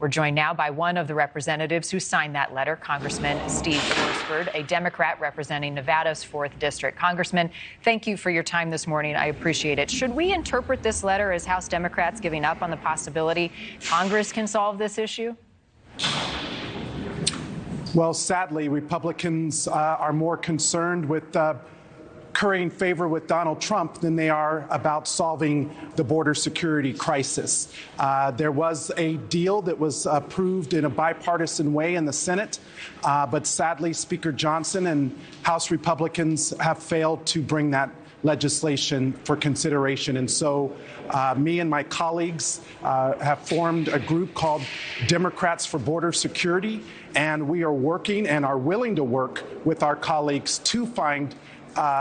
We're joined now by one of the representatives who signed that letter, Congressman Steve Horsford, a Democrat representing Nevada's 4th District. Congressman, thank you for your time this morning. I appreciate it. Should we interpret this letter as House Democrats giving up on the possibility Congress can solve this issue? Well, sadly, Republicans are more concerned with currying favor with Donald Trump than they are about solving the border security crisis. There was a deal that was approved in a bipartisan way in the Senate, but sadly, Speaker Johnson and House Republicans have failed to bring that legislation for consideration. And so me and my colleagues have formed a group called Democrats for Border Security, and we are working and are willing to work with our colleagues to find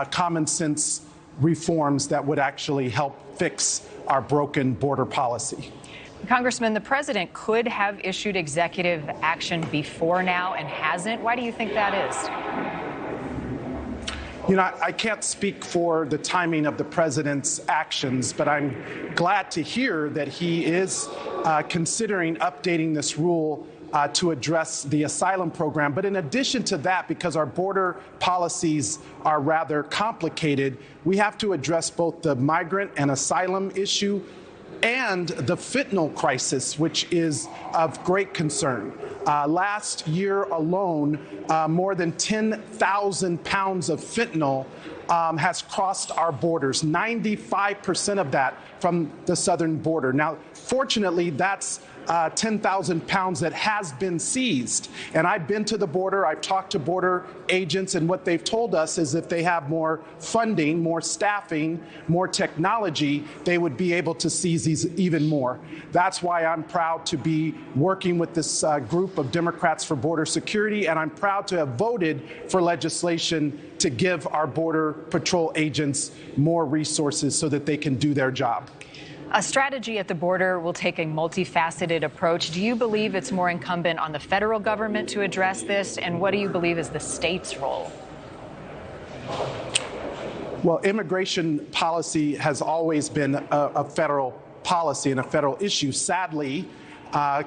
common sense reforms that would actually help fix our broken border policy. Congressman, the president could have issued executive action before now and hasn't. Why do you think that is? You know, I can't speak for the timing of the president's actions, but I'm glad to hear that he is considering updating this rule to address the asylum program. But in addition to that, because our border policies are rather complicated, we have to address both the migrant and asylum issue and the fentanyl crisis, which is of great concern. Last year alone, more than 10,000 pounds of fentanyl has crossed our borders, 95% of that from the southern border. Now, fortunately, that's 10,000 pounds that has been seized. And I've been to the border, I've talked to border agents, and what they've told us is if they have more funding, more staffing, more technology, they would be able to seize these even more. That's why I'm proud to be working with this group of Democrats for Border Security, and I'm proud to have voted for legislation to give our Border Patrol agents more resources so that they can do their job. A strategy at the border will take a multifaceted approach. Do you believe it's more incumbent on the federal government to address this? And what do you believe is the state's role? Well, immigration policy has always been a federal policy and a federal issue. Sadly,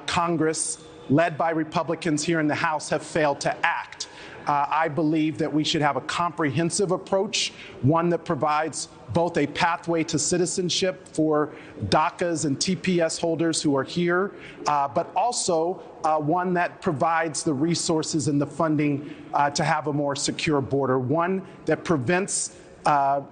Congress, led by Republicans here in the House, have failed to act. I believe that we should have a comprehensive approach, one that provides both a pathway to citizenship for DACAs and TPS holders who are here, but also one that provides the resources and the funding to have a more secure border, one that prevents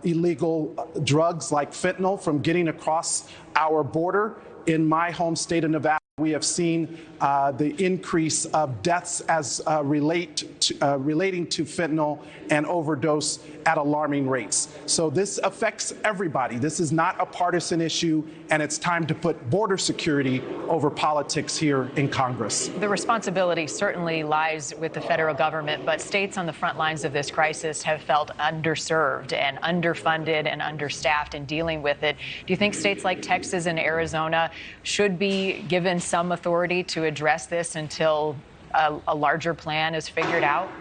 illegal drugs like fentanyl from getting across our border. In my home state of Nevada, we have seen the increase of deaths as relating to fentanyl and overdose at alarming rates. So this affects everybody. This is not a partisan issue, and it's time to put border security over politics here in Congress. The responsibility certainly lies with the federal government, but states on the front lines of this crisis have felt underserved and underfunded and understaffed in dealing with it. Do you think states like Texas and Arizona should be given some authority to address this until a larger plan is figured out?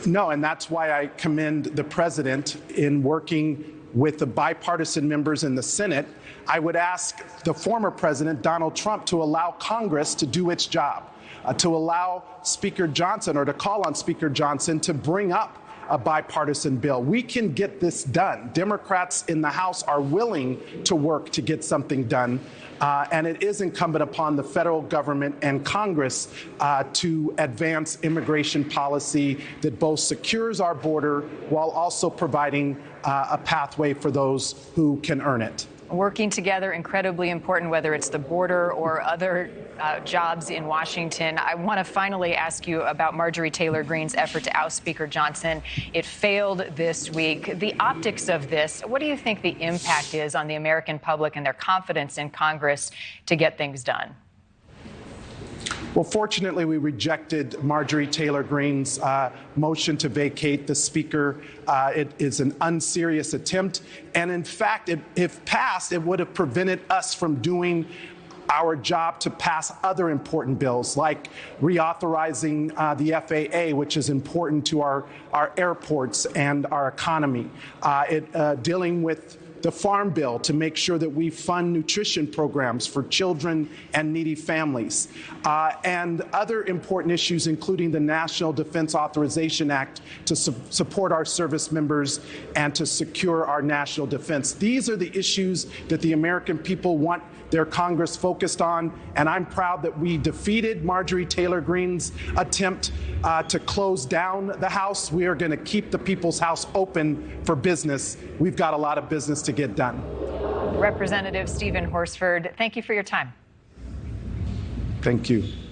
No, and that's why I commend the president in working with the bipartisan members in the Senate. I would ask the former president, Donald Trump, to allow Congress to do its job, to allow Speaker Johnson, or to call on Speaker Johnson to bring up a bipartisan bill. We can get this done. Democrats in the House are willing to work to get something done. And it is incumbent upon the federal government and Congress to advance immigration policy that both secures our border while also providing a pathway for those who can earn it. Working together, incredibly important, whether it's the border or other jobs in Washington. I want to finally ask you about Marjorie Taylor Greene's effort to oust Speaker Johnson. It failed this week. The optics of this, what do you think the impact is on the American public and their confidence in Congress to get things done? Well, fortunately, we rejected Marjorie Taylor Greene's motion to vacate the Speaker. It is an unserious attempt. And in fact, if passed, it would have prevented us from doing our job to pass other important bills like reauthorizing the FAA, which is important to our airports and our economy, dealing with the Farm Bill to make sure that we fund nutrition programs for children and needy families, and other important issues, including the National Defense Authorization Act to support our service members and to secure our national defense. These are the issues that the American people want their Congress focused on, and I'm proud that we defeated Marjorie Taylor Greene's attempt to close down the House. We are going to keep the People's House open for business. We've got a lot of business to get done. Representative Stephen Horsford, thank you for your time. Thank you.